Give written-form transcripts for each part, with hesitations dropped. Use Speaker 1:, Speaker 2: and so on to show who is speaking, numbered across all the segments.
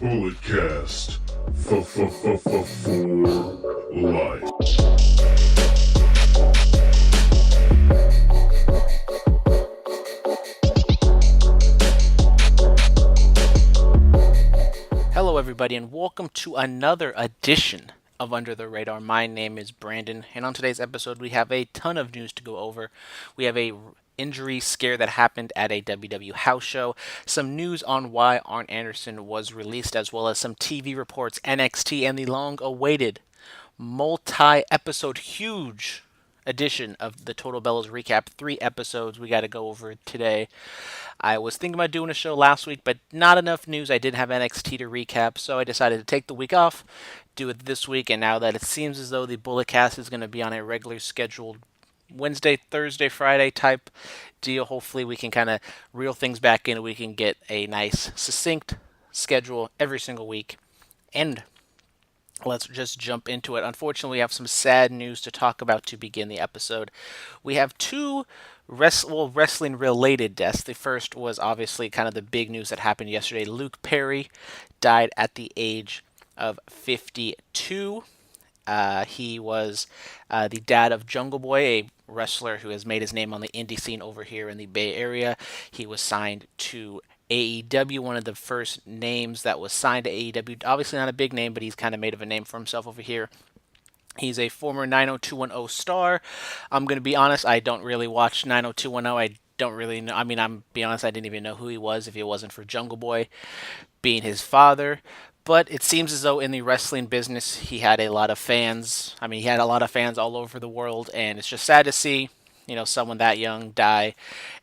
Speaker 1: Bulletcast for life.
Speaker 2: Hello, everybody, and welcome to another edition of Under the Radar. My name is Brandon, and on today's episode, we have a ton of news to go over. We have a injury scare that happened at a WW house show, some news on why Arn Anderson was released, as well as some TV reports, NXT, and the long-awaited multi-episode huge edition of the Total Bellas recap. 3 episodes we got to go over today. I was thinking about doing a show last week, but not enough news. I didn't have NXT to recap, so I decided to take the week off, do it this week, and now that it seems as though the Bullet Cast is going to be on a regular scheduled Wednesday, Thursday, Friday type deal, hopefully we can kind of reel things back in and we can get a nice, succinct schedule every single week. And let's just jump into it. Unfortunately, we have some sad news to talk about to begin the episode. We have two wrestling related deaths. The first was obviously kind of the big news that happened yesterday. Luke Perry died at the age of 52. He was the dad of Jungle Boy, a wrestler who has made his name on the indie scene over here in the Bay Area. He was signed to AEW, one of the first names that was signed to AEW. Obviously not a big name, but he's kind of made of a name for himself over here. He's a former 90210 star. I'm going to be honest, I don't really watch 90210. I don't really know. I mean, I'm be honest, I didn't even know who he was if it wasn't for Jungle Boy being his father. But it seems as though in the wrestling business, he had a lot of fans. I mean, he had a lot of fans all over the world, and it's just sad to see, someone that young die.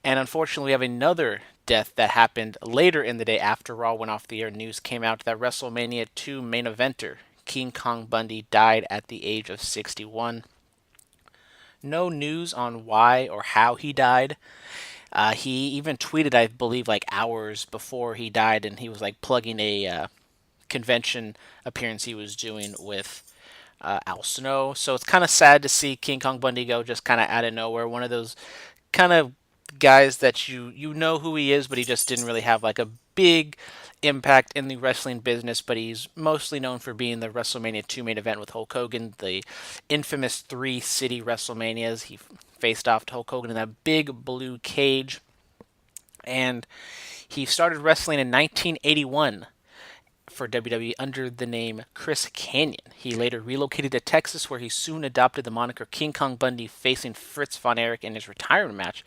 Speaker 2: And unfortunately, we have another death that happened later in the day after Raw went off the air. News came out that WrestleMania 2 main eventer, King Kong Bundy, died at the age of 61. No news on why or how he died. He even tweeted, I believe, like hours before he died, and he was like plugging a convention appearance he was doing with Al Snow. So it's kind of sad to see King Kong Bundy go just kind of out of nowhere. One of those kind of guys that you know who he is, but he just didn't really have like a big impact in the wrestling business. But he's mostly known for being the WrestleMania 2 main event with Hulk Hogan, the infamous 3-city WrestleManias. He faced off to Hulk Hogan in that big blue cage. And he started wrestling in 1981 for WWE under the name Chris Kanyon. He later relocated to Texas, where he soon adopted the moniker King Kong Bundy, facing Fritz von Erich in his retirement match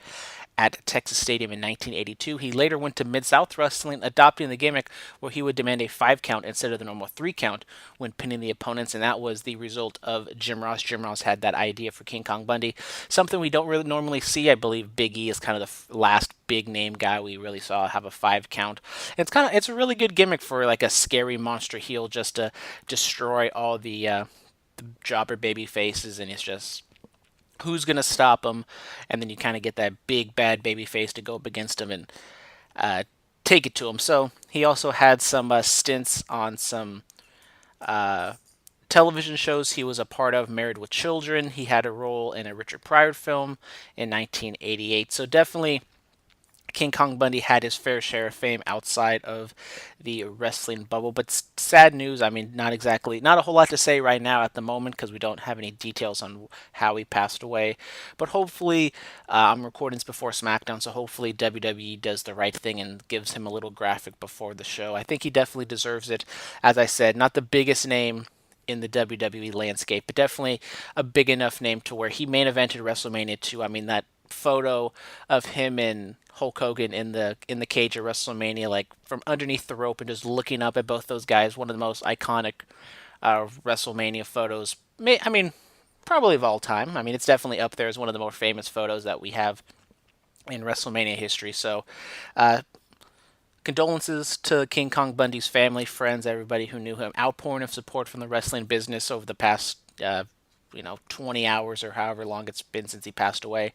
Speaker 2: at Texas Stadium in 1982. He later went to Mid-South Wrestling, adopting the gimmick where he would demand a 5 count instead of the normal 3 count when pinning the opponents, and that was the result of Jim Ross. Jim Ross had that idea for King Kong Bundy, something we don't really normally see. I believe Big E is kind of the last big name guy we really saw have a 5 count. It's a really good gimmick for like a scary monster heel just to destroy all the jobber baby faces, and it's just who's going to stop him, and then you kind of get that big bad baby face to go up against him and take it to him. So he also had some stints on some television shows he was a part of. Married with Children, he had a role in a Richard Pryor film in 1988. So definitely King Kong Bundy had his fair share of fame outside of the wrestling bubble. But sad news, I mean, not a whole lot to say right now at the moment because we don't have any details on how he passed away. But hopefully, I'm recording this before SmackDown, so hopefully WWE does the right thing and gives him a little graphic before the show. I think he definitely deserves it. As I said, not the biggest name in the WWE landscape, but definitely a big enough name to where he main evented WrestleMania 2. I mean, that photo of him and Hulk Hogan in the cage at WrestleMania, like from underneath the rope and just looking up at both those guys, one of the most iconic WrestleMania photos. I mean, probably of all time. I mean, it's definitely up there as one of the more famous photos that we have in WrestleMania history. So, condolences to King Kong Bundy's family, friends, everybody who knew him. Outpouring of support from the wrestling business over the past 20 hours or however long it's been since he passed away.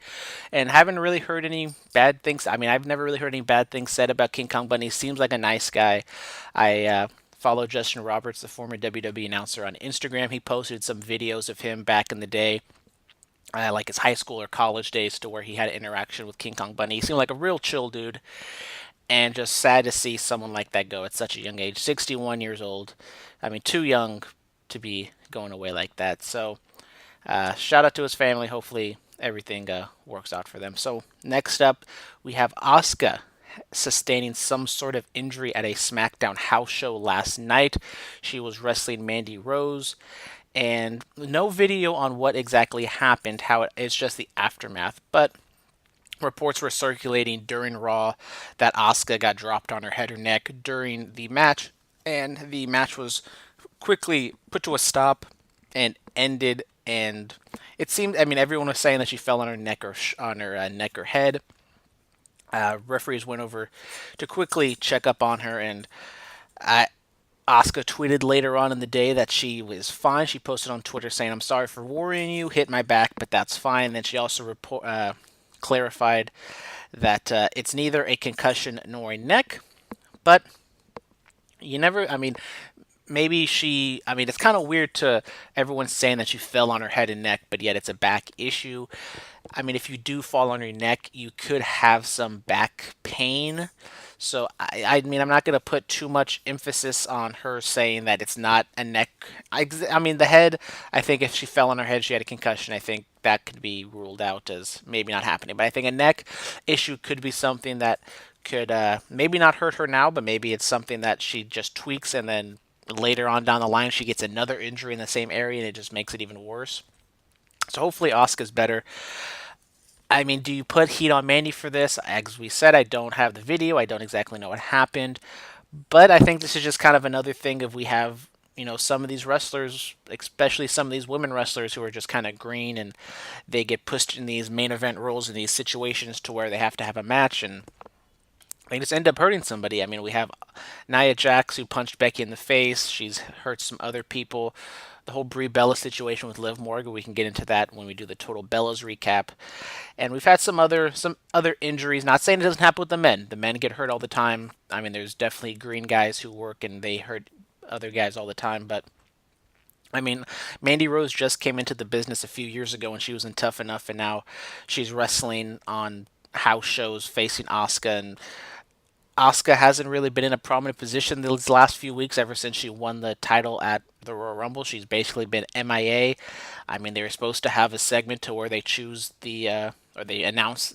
Speaker 2: And haven't really heard any bad things. I mean, I've never really heard any bad things said about King Kong Bundy. He seems like a nice guy. I follow Justin Roberts, the former WWE announcer, on Instagram. He posted some videos of him back in the day, like his high school or college days, to where he had interaction with King Kong Bundy. He seemed like a real chill dude. and just sad to see someone like that go at such a young age, 61 years old. I mean, too young to be going away like that. So, shout out to his family. Hopefully, everything works out for them. So, next up, we have Asuka sustaining some sort of injury at a SmackDown house show last night. She was wrestling Mandy Rose, and no video on what exactly happened. It's just the aftermath, but reports were circulating during Raw that Asuka got dropped on her head or neck during the match, and the match was quickly put to a stop and ended. And it seemed, I mean, everyone was saying that she fell on her neck or neck or head. Referees went over to quickly check up on her, and uh, Asuka tweeted later on in the day that she was fine. She posted on Twitter saying, "I'm sorry for worrying you. Hit my back, but that's fine." Then she also clarified that it's neither a concussion nor a neck, but you never. I mean, maybe she. I mean, it's kind of weird to everyone saying that she fell on her head and neck, but yet it's a back issue. I mean, if you do fall on your neck, you could have some back pain. So I mean, I'm not going to put too much emphasis on her saying that it's not a neck. I mean, the head. I think if she fell on her head, she had a concussion. I think that could be ruled out as maybe not happening. But I think a neck issue could be something that could maybe not hurt her now, but maybe it's something that she just tweaks and then later on down the line she gets another injury in the same area and it just makes it even worse. So hopefully Asuka's better. I mean, do you put heat on Mandy for this? As we said, I don't have the video. I don't exactly know what happened. But I think this is just kind of another thing of we have, some of these wrestlers, especially some of these women wrestlers who are just kind of green and they get pushed in these main event roles in these situations to where they have to have a match and they just end up hurting somebody. I mean, we have Nia Jax who punched Becky in the face. She's hurt some other people. The whole Brie Bella situation with Liv Morgan, we can get into that when we do the total Bellas recap. And we've had some other injuries. Not saying it doesn't happen with the men. The men get hurt all the time. I mean, there's definitely green guys who work and they hurt other guys all the time. But I mean, Mandy Rose just came into the business a few years ago and she was in Tough Enough, and now she's wrestling on house shows facing Asuka, and Asuka hasn't really been in a prominent position these last few weeks ever since she won the title at the Royal Rumble. She's basically been MIA. I mean, they were supposed to have a segment to where they choose or they announce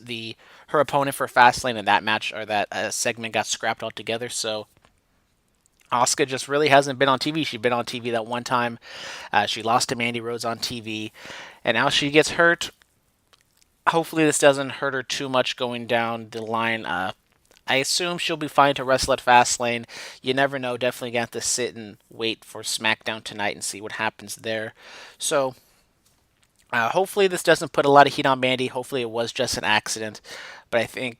Speaker 2: her opponent for Fastlane, and that match or that segment got scrapped altogether. So Asuka just really hasn't been on TV. She's been on TV that one time. She lost to Mandy Rose on TV, and now she gets hurt. Hopefully, this doesn't hurt her too much going down the line. I assume she'll be fine to wrestle at Fastlane. You never know. Definitely got to sit and wait for SmackDown tonight and see what happens there. So, hopefully this doesn't put a lot of heat on Mandy. Hopefully it was just an accident. But I think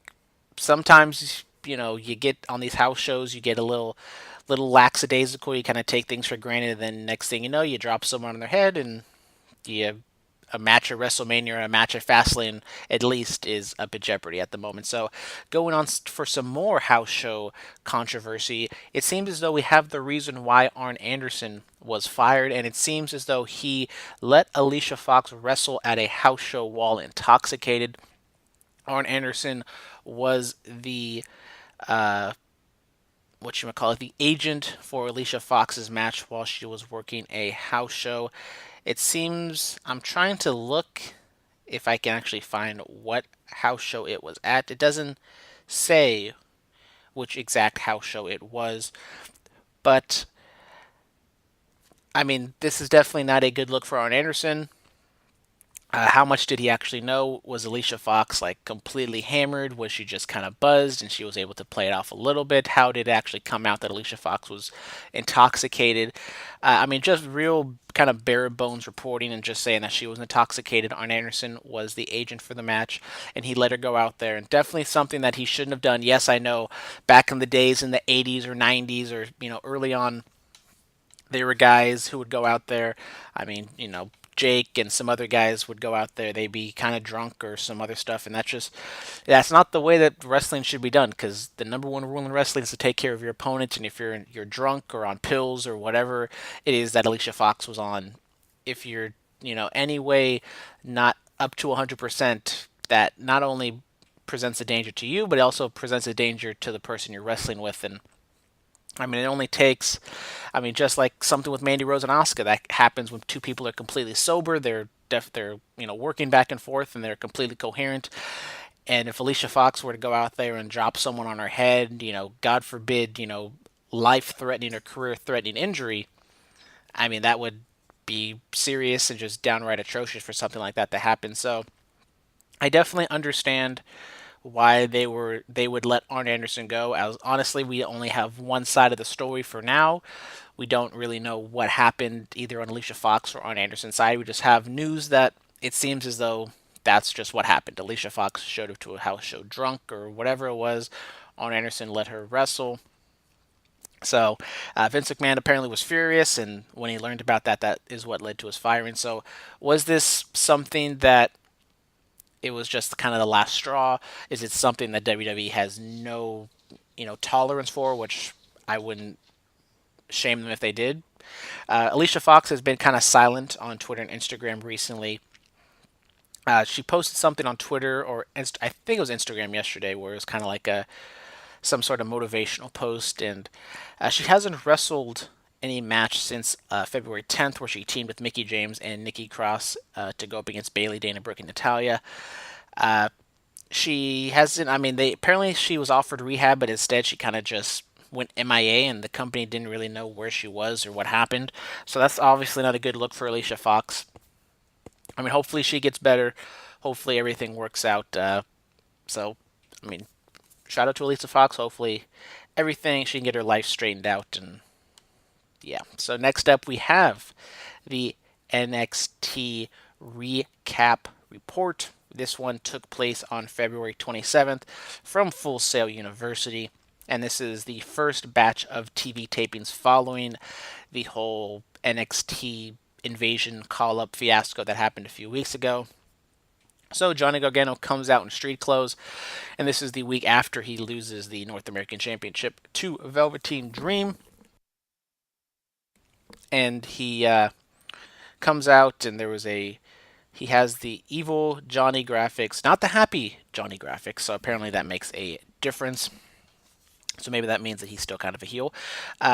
Speaker 2: sometimes you get on these house shows, you get a little lackadaisical. You kind of take things for granted, and then next thing you know, you drop someone on their head and you a match at WrestleMania or a match at Fastlane at least is up in jeopardy at the moment. So, going on for some more house show controversy, it seems as though we have the reason why Arn Anderson was fired, and it seems as though he let Alicia Fox wrestle at a house show while intoxicated. Arn Anderson was the what you call it, the agent for Alicia Fox's match while she was working a house show. It seems I'm trying to look if I can actually find what house show it was at. It doesn't say which exact house show it was, but I mean, this is definitely not a good look for Arn Anderson. How much did he actually know? Was Alicia Fox like completely hammered? Was she just kind of buzzed and she was able to play it off a little bit? How did it actually come out that Alicia Fox was intoxicated? I mean, just real kind of bare bones reporting and just saying that she was intoxicated. Arn Anderson was the agent for the match and he let her go out there, and definitely something that he shouldn't have done. Yes, I know back in the days in the 80s or 90s or, early on, there were guys who would go out there. I mean, Jake and some other guys would go out there. They'd be kind of drunk or some other stuff, and that's not the way that wrestling should be done. Because the number one rule in wrestling is to take care of your opponent. And if you're drunk or on pills or whatever it is that Alicia Fox was on, if you're anyway not up to 100%, that not only presents a danger to you, but it also presents a danger to the person you're wrestling with. And I mean, it only takes, I mean, just like something with Mandy Rose and Asuka that happens when two people are completely sober. They're working back and forth, and they're completely coherent. And if Alicia Fox were to go out there and drop someone on her head, God forbid, life-threatening or career-threatening injury, I mean, that would be serious and just downright atrocious for something like that to happen. So I definitely understand why they would let Arn Anderson go. As honestly, we only have one side of the story for now. We don't really know what happened either on Alicia Fox or on Anderson's side. We just have news that it seems as though that's just what happened. Alicia Fox showed up to a house show drunk or whatever it was. Arn Anderson let her wrestle. So Vince McMahon apparently was furious, and when he learned about that, that is what led to his firing. So was this something that it was just kind of the last straw? Is it something that WWE has no, tolerance for? Which I wouldn't shame them if they did. Alicia Fox has been kind of silent on Twitter and Instagram recently. She posted something on Twitter or I think it was Instagram yesterday, where it was kind of like some sort of motivational post, and she hasn't wrestled any match since February 10th, where she teamed with Mickie James and Nikki Cross to go up against Bayley, Dana Brooke, and Natalia. She hasn't. I mean, apparently she was offered rehab, but instead she kind of just went MIA, and the company didn't really know where she was or what happened. So that's obviously not a good look for Alicia Fox. I mean, hopefully she gets better. Hopefully everything works out. So, I mean, shout out to Alicia Fox. Hopefully everything, she can get her life straightened out. And yeah. So next up we have the NXT recap report. This one took place on February 27th from Full Sail University. And this is the first batch of TV tapings following the whole NXT invasion call-up fiasco that happened a few weeks ago. So Johnny Gargano comes out in street clothes, and this is the week after he loses the North American Championship to Velveteen Dream. And he comes out, and he has the evil Johnny graphics, not the happy Johnny graphics. So apparently that makes a difference. So maybe that means that he's still kind of a heel.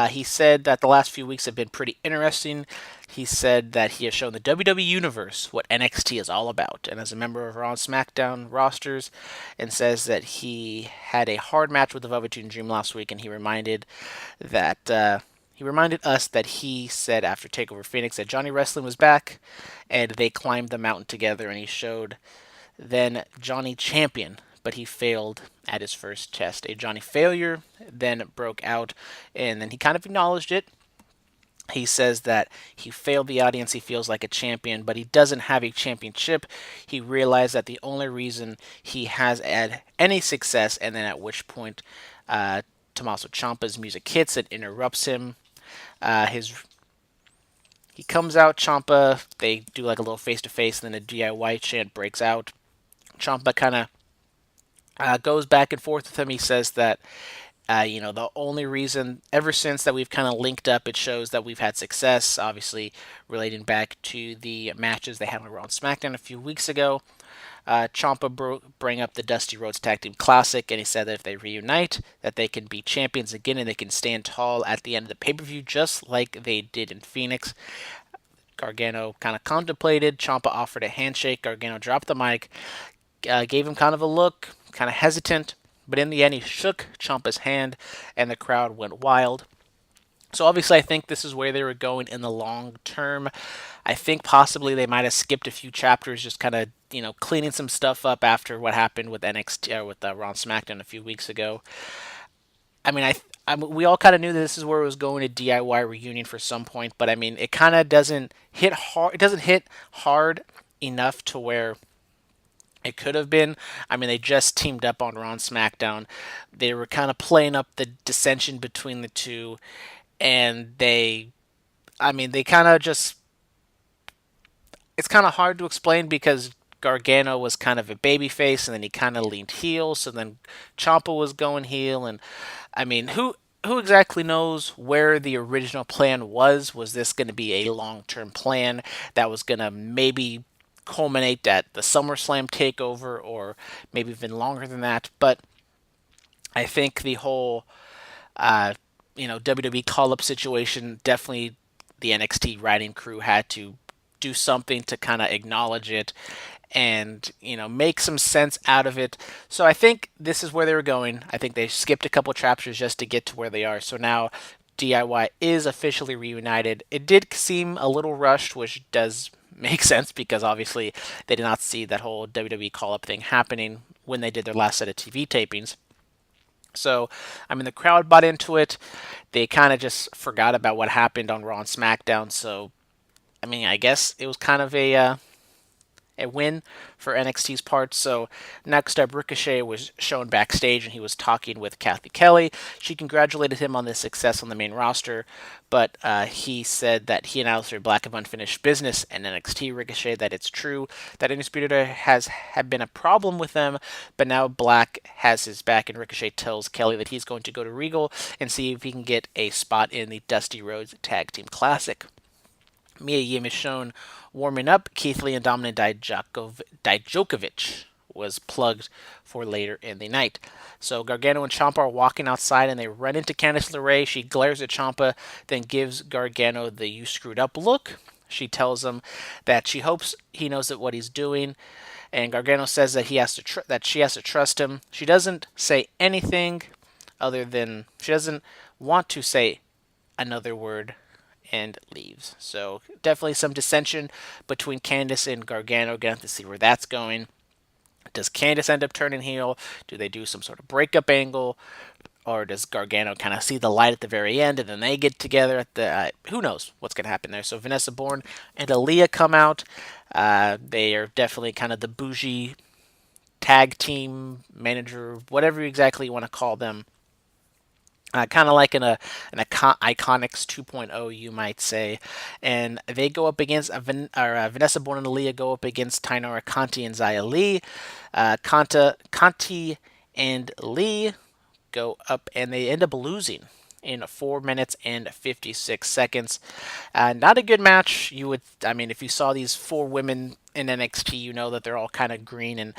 Speaker 2: He said that the last few weeks have been pretty interesting. He said that he has shown the WWE Universe what NXT is all about. And as a member of Raw and SmackDown rosters, and says that he had a hard match with the Velveteen Dream last week, and he reminded us that he said after TakeOver Phoenix that Johnny Wrestling was back, and they climbed the mountain together, and he showed then Johnny Champion, but he failed at his first test. A Johnny failure then broke out, and then he kind of acknowledged it. He says that he failed the audience. He feels like a champion, but he doesn't have a championship. He realized that the only reason he has had any success, and then at which point Tommaso Ciampa's music hits and interrupts him. He comes out, Ciampa, they do like a little face-to-face, and then a DIY chant breaks out. Ciampa kind of goes back and forth with him. He says that, the only reason, ever since that we've kind of linked up, it shows that we've had success, obviously relating back to the matches they had on Raw and SmackDown a few weeks ago. Ciampa bring up the Dusty Rhodes Tag Team Classic, and he said that if they reunite, that they can be champions again, and they can stand tall at the end of the pay-per-view, just like they did in Phoenix. Gargano kind of contemplated. Ciampa offered a handshake. Gargano dropped the mic, gave him kind of a look, kind of hesitant, but in the end he shook Ciampa's hand, and the crowd went wild. So obviously I think this is where they were going in the long term. I think possibly they might have skipped a few chapters, just kind of, cleaning some stuff up after what happened with NXT or with Raw and SmackDown a few weeks ago. I mean, we all kind of knew that this is where it was going, a DIY reunion for some point, but I mean, it kind of doesn't hit hard. It doesn't hit hard enough to where it could have been. I mean, they just teamed up on Raw and SmackDown. They were kind of playing up the dissension between the two, and they kind of just. It's kind of hard to explain because Gargano was kind of a babyface, and then he kind of leaned heel. So then Ciampa was going heel, and I mean, who exactly knows where the original plan was? Was this going to be a long-term plan that was going to maybe culminate at the SummerSlam takeover or maybe even longer than that. But I think the whole uh, WWE call up situation, definitely the NXT writing crew had to do something to kind of acknowledge it and make some sense out of it. So I think this is where they were going. I think they skipped a couple chapters just to get to where they are. So now DIY is officially reunited. It did seem a little rushed, which does make sense because obviously they did not see that whole WWE call up thing happening when they did their last set of TV tapings. So, I mean, the crowd bought into it. They kind of just forgot about what happened on Raw and SmackDown. So, I mean, I guess it was kind of a win for NXT's part. So next up, Ricochet was shown backstage and he was talking with Kathy Kelly. She congratulated him on his success on the main roster, but he said that he and Aleister Black have unfinished business in NXT. Ricochet that it's true that Undisputed has had been a problem with them, but now Black has his back, and Ricochet tells Kelly that he's going to go to Regal and see if he can get a spot in the Dusty Rhodes Tag Team Classic. Mia Yim is shown warming up. Keith Lee and Dominik Dijakovic was plugged for later in the night. So Gargano and Ciampa are walking outside and they run into Candice LeRae. She glares at Ciampa, then gives Gargano the "you screwed up" look. She tells him that she hopes he knows that what he's doing, and Gargano says that she has to trust him. She doesn't say anything other than she doesn't want to say another word and leaves. So definitely some dissension between Candice and Gargano. Gonna have to see where that's going. Does Candice end up turning heel? Do they do some sort of breakup angle? Or does Gargano kind of see the light at the very end and then they get together at the... who knows what's going to happen there. So Vanessa Bourne and Aaliyah come out. They are definitely kind of the bougie tag team manager, whatever exactly you want to call them. Kind of like an Iconics 2.0, you might say. And they go up against, Vanessa Bourne and Aaliyah go up against Tainara Conti and Xia Li. Conti and Lee go up and they end up losing in 4 minutes and 56 seconds. Not a good match. If you saw these four women in NXT, you know that they're all kind of green and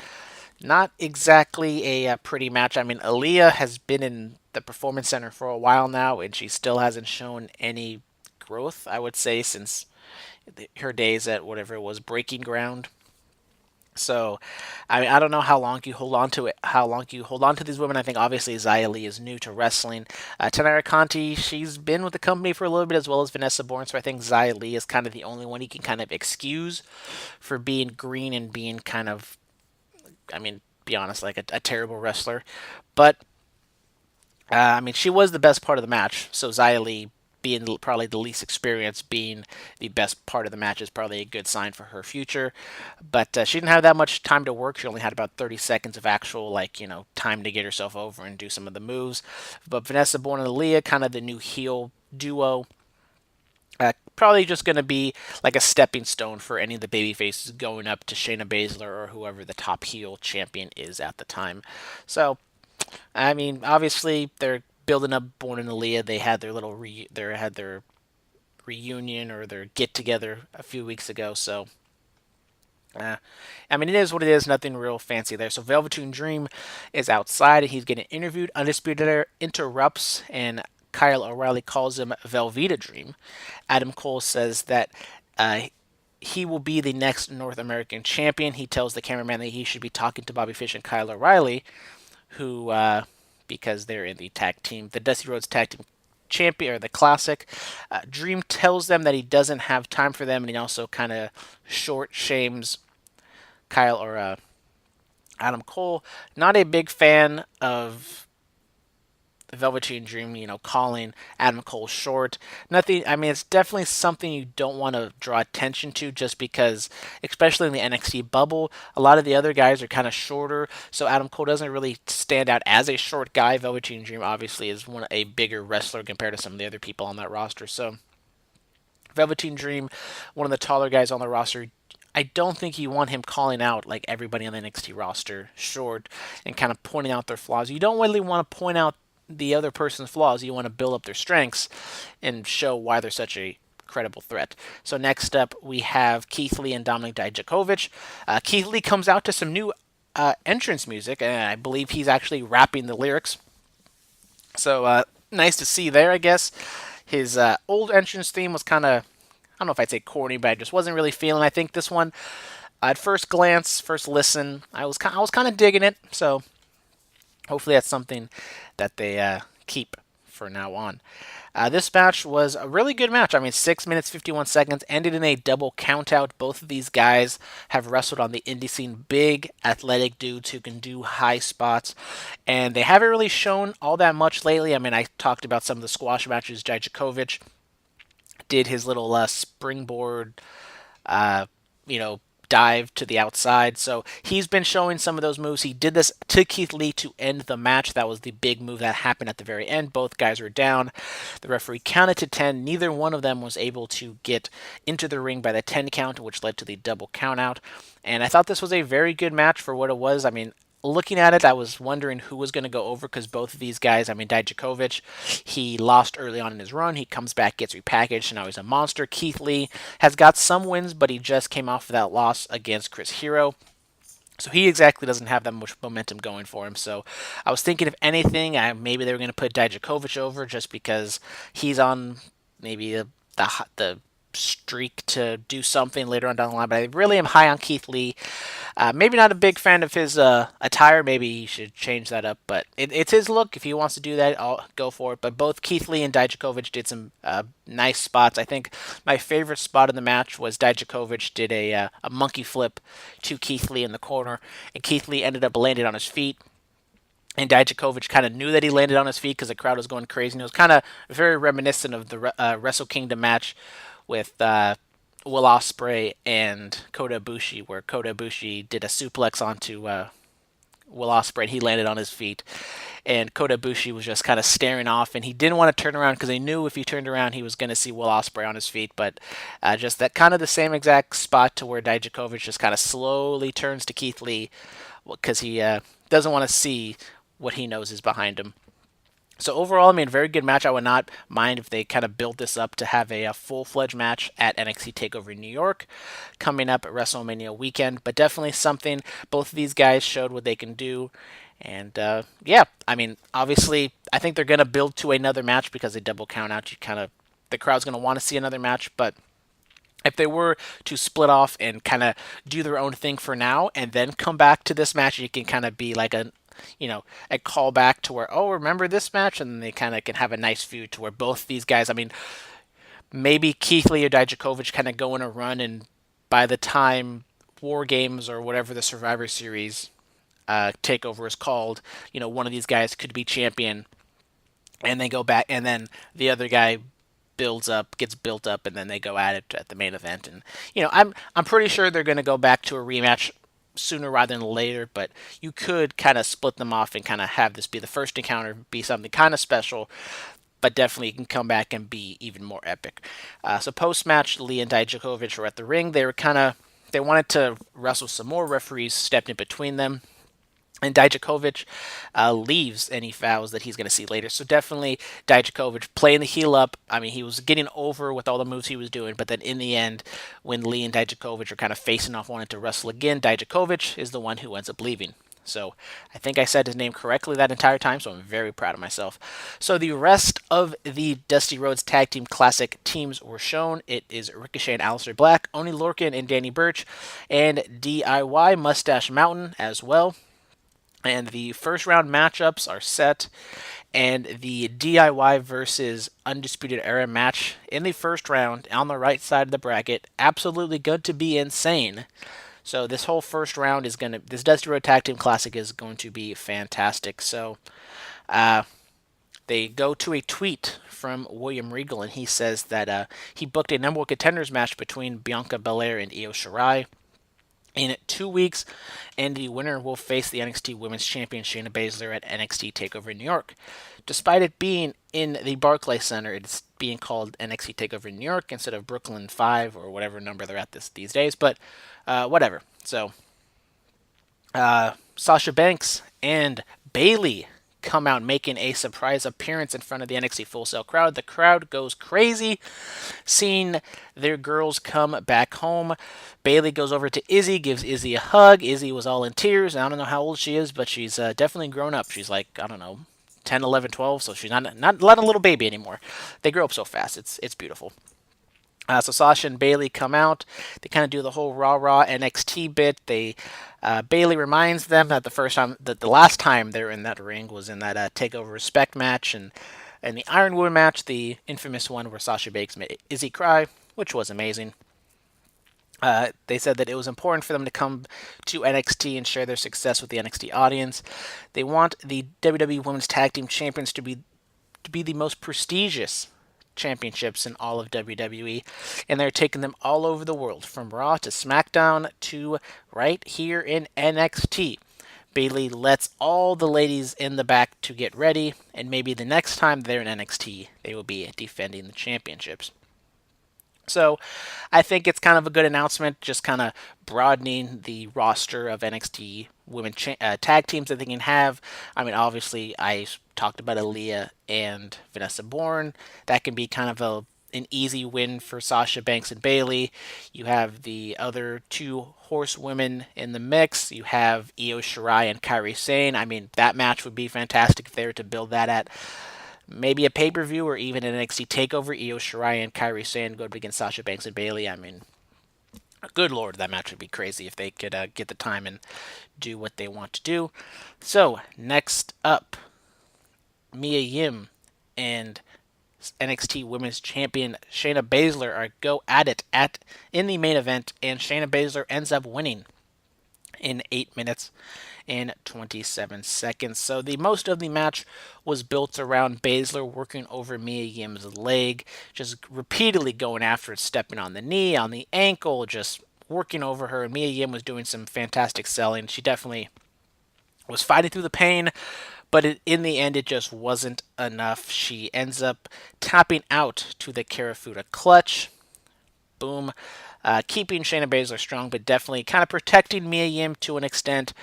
Speaker 2: not exactly a pretty match. I mean, Aaliyah has been in the Performance Center for a while now, and she still hasn't shown any growth, I would say, since her days at whatever it was, Breaking Ground. So, I don't know how long you hold on to it. How long you hold on to these women? I think obviously Xia Li is new to wrestling. Tainara Conti, she's been with the company for a little bit, as well as Vanessa Bourne. So I think Xia Li is kind of the only one you can kind of excuse for being green and being kind of, be honest, like a terrible wrestler. But she was the best part of the match. So Xia Li being probably the least experienced, being the best part of the match is probably a good sign for her future. But she didn't have that much time to work. She only had about 30 seconds of actual, time to get herself over and do some of the moves. But Vanessa Bourne and Aaliyah, kind of the new heel duo. Probably just going to be like a stepping stone for any of the baby faces going up to Shayna Bazler or whoever the top heel champion is at the time. So, obviously they're building up Bourne and Aaliyah. They had their their reunion or their get together a few weeks ago. So, it is what it is. Nothing real fancy there. So Velveteen Dream is outside and he's getting interviewed. Undisputed interrupts and Kyle O'Reilly calls him Velveeta Dream. Adam Cole says that he will be the next North American champion. He tells the cameraman that he should be talking to Bobby Fish and Kyle O'Reilly, who, because they're in the Dusty Rhodes Tag Team Champion, or the Classic. Dream tells them that he doesn't have time for them, and he also kind of short shames Kyle or Adam Cole. Not a big fan of the Velveteen Dream, calling Adam Cole short. Nothing. It's definitely something you don't want to draw attention to, just because, especially in the NXT bubble, a lot of the other guys are kind of shorter. So Adam Cole doesn't really stand out as a short guy. Velveteen Dream obviously is a bigger wrestler compared to some of the other people on that roster. So Velveteen Dream, one of the taller guys on the roster. I don't think you want him calling out like everybody on the NXT roster short and kind of pointing out their flaws. You don't really want to point out the other person's flaws. You want to build up their strengths and show why they're such a credible threat. So next up, we have Keith Lee and Dominik Dijakovic. Keith Lee comes out to some new entrance music, and I believe he's actually rapping the lyrics. So nice to see there, I guess. His old entrance theme was kind of, I don't know if I'd say corny, but I just wasn't really feeling. I think this one, at first glance, first listen, I was kind of digging it. So hopefully that's something that they keep for now on. This match was a really good match. I mean, 6 minutes, 51 seconds, ended in a double countout. Both of these guys have wrestled on the indie scene. Big, athletic dudes who can do high spots. And they haven't really shown all that much lately. I mean, I talked about some of the squash matches. Dijakovic did his little springboard, uh, you know, dive to the outside. So he's been showing some of those moves. He did this to Keith Lee to end the match. That was the big move that happened at the very end. Both guys were down. The referee counted to 10. Neither one of them was able to get into the ring by the 10 count, which led to the double count out. And I thought this was a very good match for what it was. I mean, looking at it, I was wondering who was going to go over because both of these guys, I mean, Dijakovic, he lost early on in his run. He comes back, gets repackaged, and now he's a monster. Keith Lee has got some wins, but he just came off of that loss against Chris Hero. So he exactly doesn't have that much momentum going for him. So I was thinking, if anything, maybe they were going to put Dijakovic over just because he's on maybe the streak to do something later on down the line. But I really am high on Keith Lee. Maybe not a big fan of his attire. Maybe he should change that up. But it's his look. If he wants to do that, I'll go for it. But both Keith Lee and Dijakovic did some nice spots. I think my favorite spot in the match was Dijakovic did a monkey flip to Keith Lee in the corner. And Keith Lee ended up landing on his feet. And Dijakovic kind of knew that he landed on his feet because the crowd was going crazy. And it was kind of very reminiscent of the Wrestle Kingdom match with Will Ospreay and Kota Ibushi, where Kota Ibushi did a suplex onto Will Ospreay. He landed on his feet, and Kota Ibushi was just kind of staring off, and he didn't want to turn around because he knew if he turned around he was going to see Will Ospreay on his feet. But just that kind of the same exact spot to where Dijakovic just kind of slowly turns to Keith Lee because he doesn't want to see what he knows is behind him. So overall, I mean, very good match. I would not mind if they kind of built this up to have a full-fledged match at NXT TakeOver New York coming up at WrestleMania weekend. But definitely something. Both of these guys showed what they can do. And yeah, I mean, obviously, I think they're going to build to another match because they double count out. The crowd's going to want to see another match. But if they were to split off and kind of do their own thing for now and then come back to this match, it can kind of be like a callback to where, oh, remember this match? And then they kind of can have a nice feud to where both these guys, I mean, maybe Keith Lee or Dijakovic kind of go in a run, and by the time War Games or whatever the Survivor Series takeover is called, one of these guys could be champion, and they go back, and then the other guy gets built up, and then they go at it at the main event. And I'm pretty sure they're going to go back to a rematch sooner rather than later, but you could kind of split them off and kind of have this be the first encounter, be something kind of special, but definitely you can come back and be even more epic. So post-match, Lee and Dijakovic were at the ring. They wanted to wrestle some more. Referees stepped in between them. And Dijakovic leaves any fouls that he's going to see later. So definitely Dijakovic playing the heel up. I mean, he was getting over with all the moves he was doing. But then in the end, when Lee and Dijakovic are kind of facing off, wanting to wrestle again, Dijakovic is the one who ends up leaving. So I think I said his name correctly that entire time, so I'm very proud of myself. So the rest of the Dusty Rhodes Tag Team Classic teams were shown. It is Ricochet and Aleister Black, Oney Lorcan and Danny Burch, and DIY Mustache Mountain as well. And the first round matchups are set, and the DIY versus Undisputed Era match in the first round on the right side of the bracket, absolutely good to be insane. So this whole first round this Dusty Road Tag Team Classic is going to be fantastic. So they go to a tweet from William Regal, and he says that he booked a number one contenders match between Bianca Belair and Io Shirai in 2 weeks, and the winner will face the NXT Women's Champion Shayna Bazler at NXT TakeOver New York. Despite it being in the Barclays Center, it's being called NXT TakeOver New York instead of Brooklyn 5 or whatever number they're at these days, but whatever. So, Sasha Banks and Bayley come out making a surprise appearance in front of the NXT Full Sail crowd. The crowd goes crazy seeing their girls come back home. Bayley goes over to Izzy, gives Izzy a hug. Izzy was all in tears. I don't know how old she is, but she's definitely grown up. She's like, I don't know, 10, 11, 12, so she's not a little baby anymore. They grow up so fast. It's beautiful. So Sasha and Bayley come out. They kind of do the whole rah NXT bit. Bayley reminds them that the last time they were in that ring was in that Takeover Respect match and the Iron Woman match, the infamous one where Sasha Banks made Izzy cry, which was amazing. They said that it was important for them to come to NXT and share their success with the NXT audience. They want the WWE Women's Tag Team Champions to be the most prestigious championships in all of WWE, and they're taking them all over the world, from Raw to SmackDown to right here in NXT. Bayley lets all the ladies in the back to get ready, and maybe the next time they're in NXT, they will be defending the championships. So I think it's kind of a good announcement, just kind of broadening the roster of NXT women tag teams that they can have. I mean, obviously, I talked about Aaliyah and Vanessa Bourne. That can be kind of an easy win for Sasha Banks and Bayley. You have the other two horsewomen in the mix. You have Io Shirai and Kairi Sane. I mean, that match would be fantastic if they were to build that at maybe a pay-per-view or even an NXT TakeOver. Io Shirai and Kairi Sane go up against Sasha Banks and Bayley. I mean, good lord, that match would be crazy if they could get the time and do what they want to do. So, next up, Mia Yim and NXT Women's Champion Shayna Bazler are go at it in the main event, and Shayna Bazler ends up winning in 8 minutes and 27 seconds. So the most of the match was built around Baszler working over Mia Yim's leg, just repeatedly going after it, stepping on the knee, on the ankle, just working over her. And Mia Yim was doing some fantastic selling. She definitely was fighting through the pain, but in the end, it just wasn't enough. She ends up tapping out to the Karafuda clutch. Boom. Keeping Shayna Baszler strong, but definitely kind of protecting Mia Yim to an extent,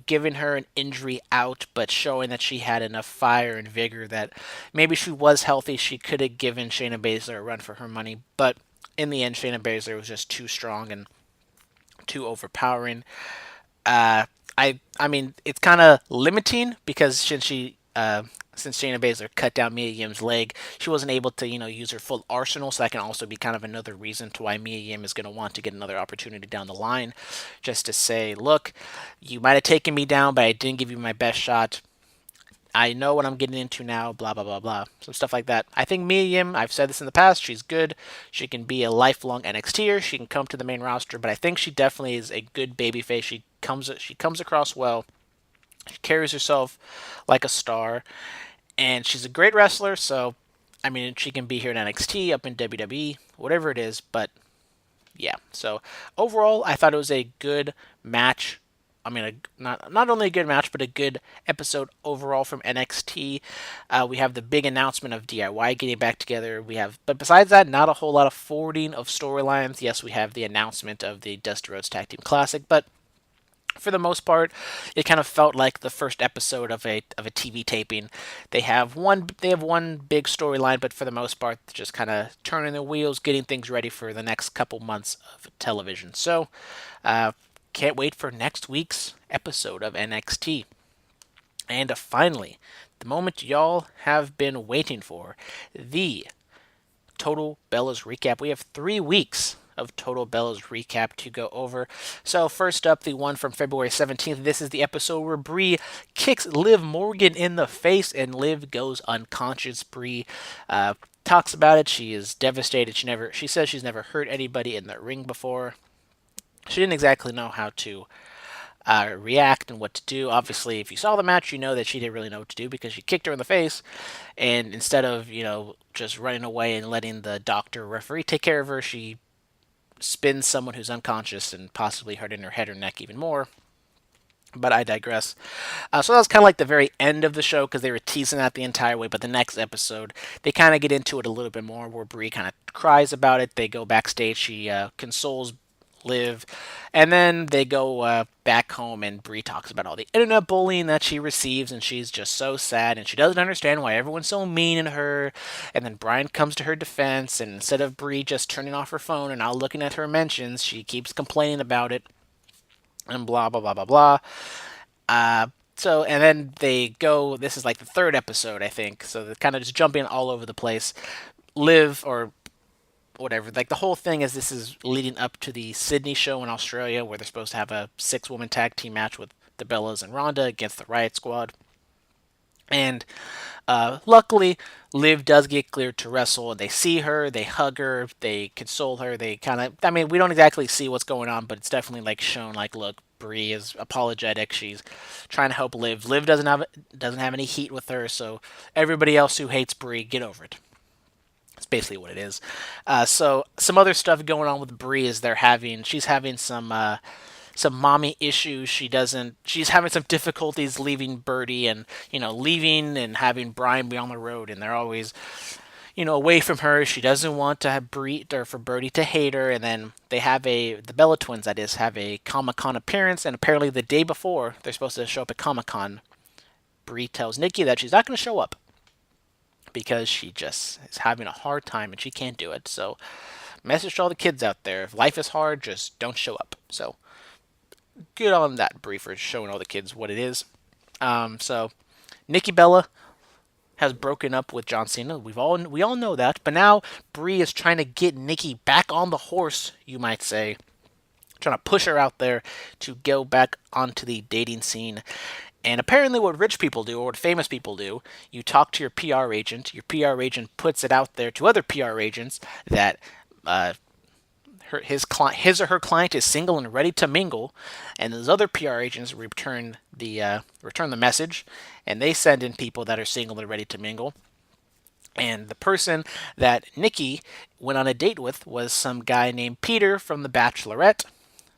Speaker 2: giving her an injury out, but showing that she had enough fire and vigor that maybe she was healthy. She could have given Shayna Baszler a run for her money, but in the end, Shayna Baszler was just too strong and too overpowering. I mean, it's kind of limiting because since Shayna Baszler cut down Mia Yim's leg, she wasn't able to, use her full arsenal. So that can also be kind of another reason to why Mia Yim is going to want to get another opportunity down the line, just to say, look, you might have taken me down, but I didn't give you my best shot. I know what I'm getting into now, blah, blah, blah, blah. Some stuff like that. I think Mia Yim, I've said this in the past, she's good. She can be a lifelong NXTer. She can come to the main roster, but I think she definitely is a good babyface. She comes across well. She carries herself like a star, and she's a great wrestler, so, I mean, she can be here in NXT, up in WWE, whatever it is, but, yeah. So, overall, I thought it was a good match. I mean, not only a good match, but a good episode overall from NXT. We have the big announcement of DIY getting back together. But besides that, not a whole lot of forwarding of storylines. Yes, we have the announcement of the Dusty Rhodes Tag Team Classic, but for the most part, it kind of felt like the first episode of a TV taping. They have one big storyline, but for the most part, they're just kind of turning their wheels, getting things ready for the next couple months of television. So, can't wait for next week's episode of NXT. And finally, the moment y'all have been waiting for, the Total Bellas recap. We have 3 weeks of Total Bellas recap to go over. So first up, the one from February 17th. This is the episode where Brie kicks Liv Morgan in the face and Liv goes unconscious. Brie talks about it. She is devastated. She says she's never hurt anybody in the ring before. She didn't exactly know how to react and what to do. Obviously, if you saw the match, you know that she didn't really know what to do because she kicked her in the face, and instead of, just running away and letting the doctor referee take care of her, she spins someone who's unconscious and possibly hurting her head or neck even more. But I digress. So that was kind of like the very end of the show because they were teasing that the entire way. But the next episode, they kind of get into it a little bit more where Brie kind of cries about it. They go backstage. She consoles Liv, and then they go back home, and Brie talks about all the internet bullying that she receives, and she's just so sad, and she doesn't understand why everyone's so mean to her. And then Brian comes to her defense, and instead of Brie just turning off her phone and not looking at her mentions, she keeps complaining about it, and blah blah blah blah blah. So, and then they go. This is like the third episode, I think. So they're kind of just jumping all over the place. Liv, or whatever. Like the whole thing is this is leading up to the Sydney show in Australia where they're supposed to have a 6-woman tag team match with the Bellas and Ronda against the Riot Squad. And luckily, Liv does get cleared to wrestle, and they see her, they hug her, they console her. They kind of, I mean, we don't exactly see what's going on, but it's definitely like shown, like, look, Brie is apologetic. She's trying to help Liv. Liv doesn't have any heat with her, so everybody else who hates Brie, get over it. That's basically what it is. So some other stuff going on with Brie is she's having some mommy issues. She's having some difficulties leaving Birdie, and leaving and having Brian be on the road, and they're always away from her. She doesn't want to have Brie or for Birdie to hate her. And then the Bella twins, that is, have a Comic-Con appearance, and apparently the day before they're supposed to show up at Comic-Con, Brie tells Nikki that she's not going to show up because she just is having a hard time and she can't do it. So, message to all the kids out there: if life is hard, just don't show up. So, good on that Brie for showing all the kids what it is. So, Nikki Bella has broken up with John Cena. We all know that, but now Brie is trying to get Nikki back on the horse, you might say, trying to push her out there to go back onto the dating scene. And apparently, what rich people do, or what famous people do, you talk to your PR agent. Your PR agent puts it out there to other PR agents that his or her client is single and ready to mingle, and those other PR agents return the message, and they send in people that are single and ready to mingle. And the person that Nikki went on a date with was some guy named Peter from The Bachelorette.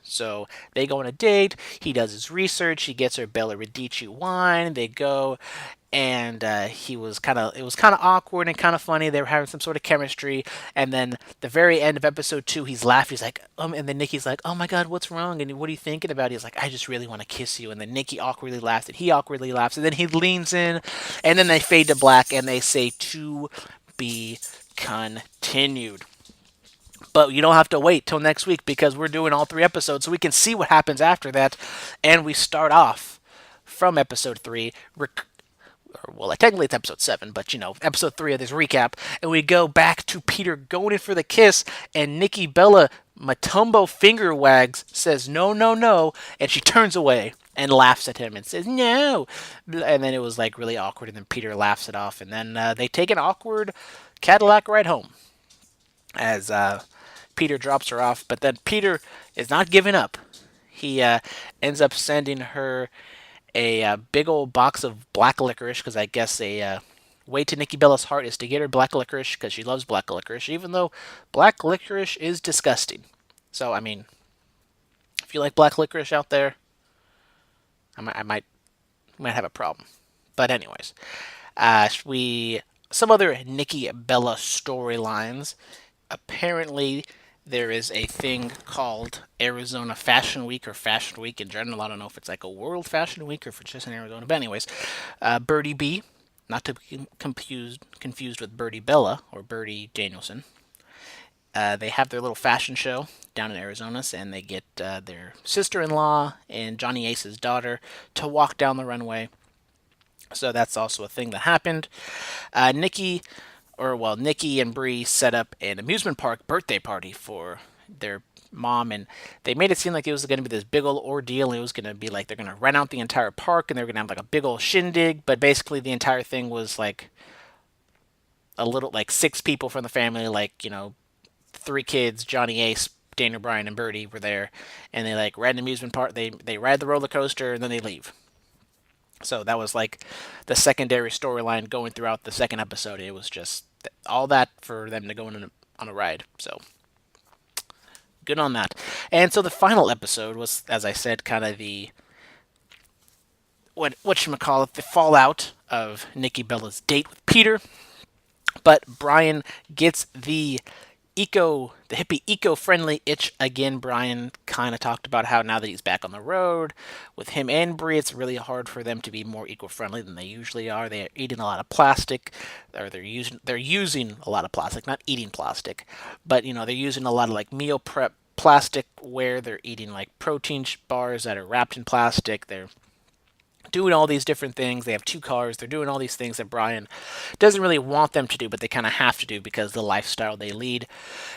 Speaker 2: So they go on a date. He does his research. He gets her Bella Radici wine. They go, and it was kind of awkward and kind of funny. They were having some sort of chemistry. And then the very end of episode 2, he's laughing. He's like, and then Nikki's like, "Oh my God, what's wrong? And what are you thinking about?" He's like, "I just really want to kiss you." And then Nikki awkwardly laughs, and he awkwardly laughs, and then he leans in, and then they fade to black, and they say, "To be continued." But you don't have to wait till next week because we're doing all 3 episodes, so we can see what happens after that. And we start off from episode 3. Well, technically it's episode 7, but episode 3 of this recap. And we go back to Peter going in for the kiss, and Nikki Bella Matumbo finger wags, says no, no, no, and she turns away and laughs at him and says no. And then it was like really awkward, and then Peter laughs it off, and then they take an awkward Cadillac ride home as Peter drops her off. But then Peter is not giving up. He ends up sending her a big old box of black licorice, because I guess a way to Nikki Bella's heart is to get her black licorice because she loves black licorice, even though black licorice is disgusting. So, I mean, if you like black licorice out there, I might have a problem. But anyways, some other Nikki Bella storylines. Apparently, there is a thing called Arizona Fashion Week, or Fashion Week in general. I don't know if it's like a World Fashion Week or if it's just in Arizona. But anyways, Birdie B, not to be confused with Birdie Bella or Birdie Danielson. They have their little fashion show down in Arizona, and they get their sister-in-law and Johnny Ace's daughter to walk down the runway. So that's also a thing that happened. Nikki and Brie set up an amusement park birthday party for their mom, and they made it seem like it was going to be this big old ordeal. It was going to be like they're going to rent out the entire park, and they're going to have like a big old shindig, but basically the entire thing was like a little, like 6 people from the family, like 3 kids, Johnny Ace, Daniel Bryan, and Birdie were there, and they like ride an amusement park. They ride the roller coaster, and then they leave. So that was like the secondary storyline going throughout the second episode. It was just all that for them to go on a ride. So good on that. And so the final episode was, as I said, kind of the the fallout of Nikki Bella's date with Peter. But Brian gets the the hippie eco-friendly itch again. Bryan kind of talked about how now that he's back on the road with him and Brie, it's really hard for them to be more eco-friendly than they usually are. They're eating a lot of plastic, or they're using a lot of plastic, not eating plastic, but they're using a lot of like meal prep plastic where they're eating like protein bars that are wrapped in plastic. They're doing all these different things. They have two cars. They're doing all these things that Bryan doesn't really want them to do, but they kind of have to do because of the lifestyle they lead.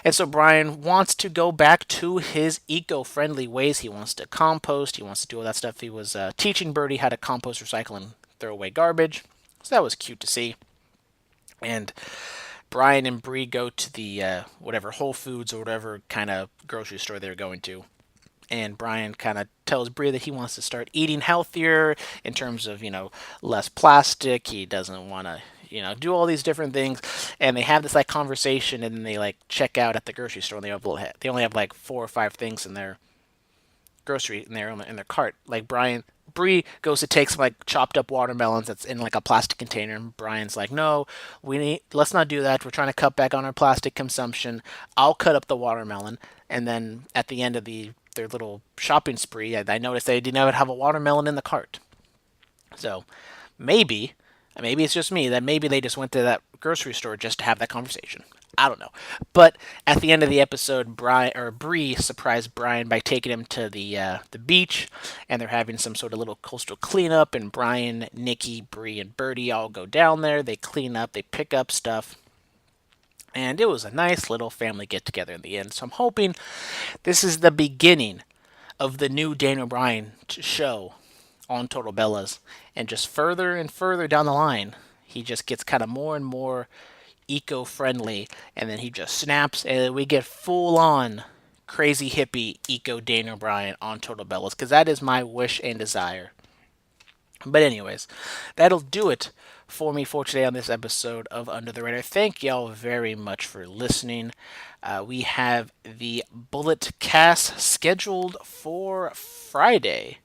Speaker 2: And so Bryan wants to go back to his eco-friendly ways. He wants to compost. He wants to do all that stuff. He was teaching Birdie how to compost, recycle, and throw away garbage. So that was cute to see. And Bryan and Brie go to the whatever Whole Foods or whatever kind of grocery store they're going to, and Bryan kind of tells Brie that he wants to start eating healthier in terms of less plastic. He doesn't want to do all these different things, and they have this like conversation, and then they like check out at the grocery store, and they only have like 4 or 5 things in their grocery in their cart. Like Brie goes to take some like chopped up watermelons that's in like a plastic container, and Bryan's like, "No, let's not do that. We're trying to cut back on our plastic consumption. I'll cut up the watermelon." And then at the end of their little shopping spree, I noticed they didn't even have a watermelon in the cart. So maybe it's just me that maybe they just went to that grocery store just to have that conversation. I don't know. But at the end of the episode, Brie surprised Bryan by taking him to the beach, and they're having some sort of little coastal cleanup. And Bryan, Nikki, Brie, and Birdie all go down there. They clean up. They pick up stuff. And it was a nice little family get together in the end. So I'm hoping this is the beginning of the new Daniel Bryan show on Total Bellas. And just further and further down the line, he just gets kind of more and more eco-friendly, and then he just snaps, and we get full-on crazy hippie eco Daniel Bryan on Total Bellas, because that is my wish and desire. But anyways, that'll do it for me for today on this episode of Under the Radar. Thank y'all very much for listening. We have the Bullet Cast scheduled for Friday,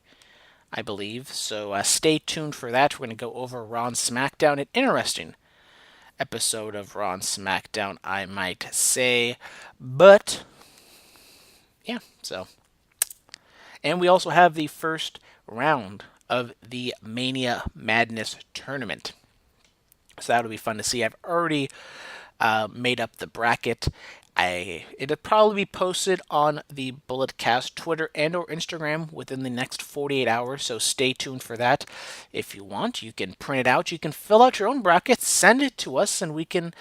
Speaker 2: I believe. So stay tuned for that. We're going to go over Raw and SmackDown. An interesting episode of Raw and SmackDown, I might say. But yeah, so. And we also have the first round of the Mania Madness tournament. So that'll be fun to see. I've already made up the bracket. It'll probably be posted on the Bulletcast Twitter and or Instagram within the next 48 hours, so stay tuned for that. If you want, you can print it out. You can fill out your own bracket, send it to us, and we can,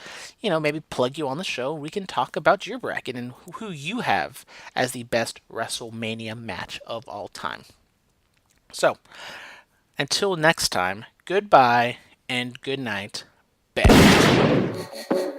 Speaker 2: maybe plug you on the show. We can talk about your bracket and who you have as the best WrestleMania match of all time. So, until next time, goodbye and good night. Bye.